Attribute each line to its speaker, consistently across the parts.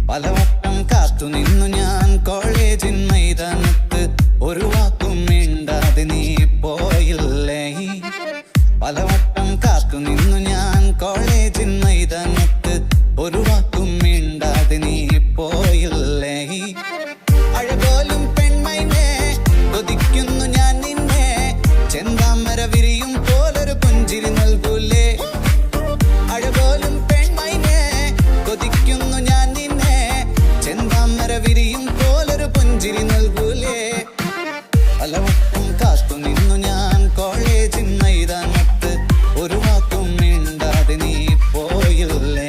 Speaker 1: പലവട്ടം കാത്തു നിന്നു ഞാൻ കോളേജിൻ മൈതാനത്ത്, ഒരു വാക്കും മിണ്ടാതെ നീ പോയില്ലേ. പലവട്ടം കാത്തു നിന്നു ഞാൻ കോളേജിൻ മൈതാനത്ത്, ഒരു വാക്കും മിണ്ടാതെ നീ പോയില്ലേ. അഴകോലും പെൺമൈനെ കൊതിക്കുന്നു ഞാൻ നിന്നെ, ചെന്താമര വിരിയും പോലൊരു പുഞ്ചിരി നൽകൂലേ. അഴകോലും പെൺമൈനെ കൊതിക്കുന്നു ഞാൻ നിന്നെ, ചെന്താമര വിരിയും പോലൊരു പുഞ്ചിരി നൽകൂലേ. പലവട്ടം കാത്തു നിന്നു ഞാൻ കോളേജിൻ മൈതാനത്ത്, ഒരു വാക്കും മിണ്ടാതെ നീ പോയില്ലേ.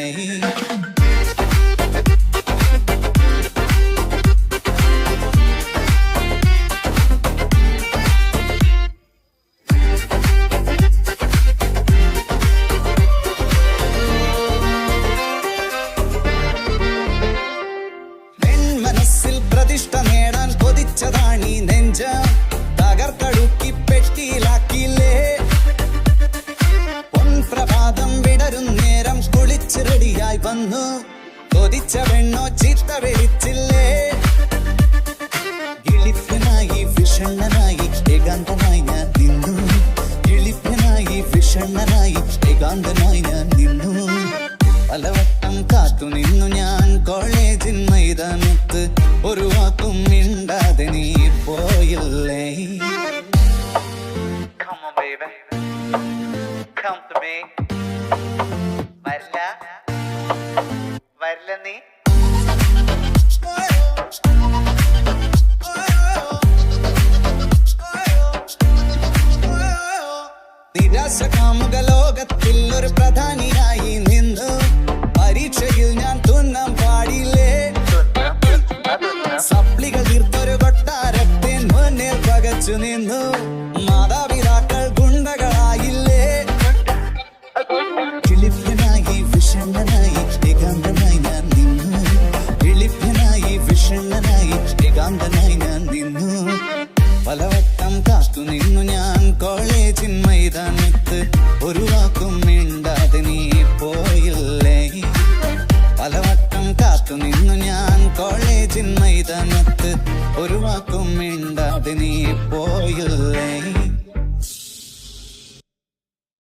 Speaker 1: മനസ്സിൽ പ്രതിഷ്ഠ നേടാൻ കൊതിച്ചതാണീ നെഞ്ച, തകർത്തടുക്കി പെട്ടിയിലാക്കിയില്ലേ. പൊൻപ്രഭാതം വിടരും നേരം കുളിച്ച് റെഡിയായി വന്നു, കൊതിച്ച പെണ്ണോ ചീത്ത വിളിച്ചില്ലേ. കിളിപ്പനായി വിഷണ്ണനായി ഏകാന്തനായി ഞാൻ നിന്നു, കിളിപ്പനായി വിഷണ്ണനായി ഏകാന്തനായി ഞാൻ നിന്നു. പലവട്ടം കാത്തു നിന്നു ഞാൻ കോളേജിൻ മൈതാനത്ത്, ഒരു വാക്കും മിണ്ടാതെ നീ പോയില്ലേ.
Speaker 2: Come on, baby. Come to me. വരില്ല നീ.
Speaker 1: നിരാശ കാമുക ലോകത്തിൽ ഒരു പ്രധാനിയായി നിന്നു, പരീക്ഷയിൽ ഞാൻ തുന്നാൻ പാടില്ലേ. സപ്ലികൾ തീർത്തൊരു കൊട്ടാരത്തിൻ മുന്നിൽ പകച്ചു നിന്നു, മാതാപിതാക്കൾ ഗുണ്ടകളായില്ലേ. കിളിപ്പനായി വിഷണ്ണനായി ഏകാന്തനായി ഞാൻ നിന്നു, കിളിപ്പനായി വിഷണ്ണനായി ഏകാന്തനായി ഞാൻ നിന്നു. പലവട്ടം കാത്തു നിന്നു ഞാൻ കോളേജിൻ മൈതാനത്ത്, ഒരു വാക്കും മിണ്ടാതെ നീ പോയില്ലേ. പലവട്ടം കാത്തു നിന്നു ഞാൻ കോളേജിൻ മൈതാനത്ത്, ഒരു വാക്കും മിണ്ടാതെ നീ പോയില്ലേ.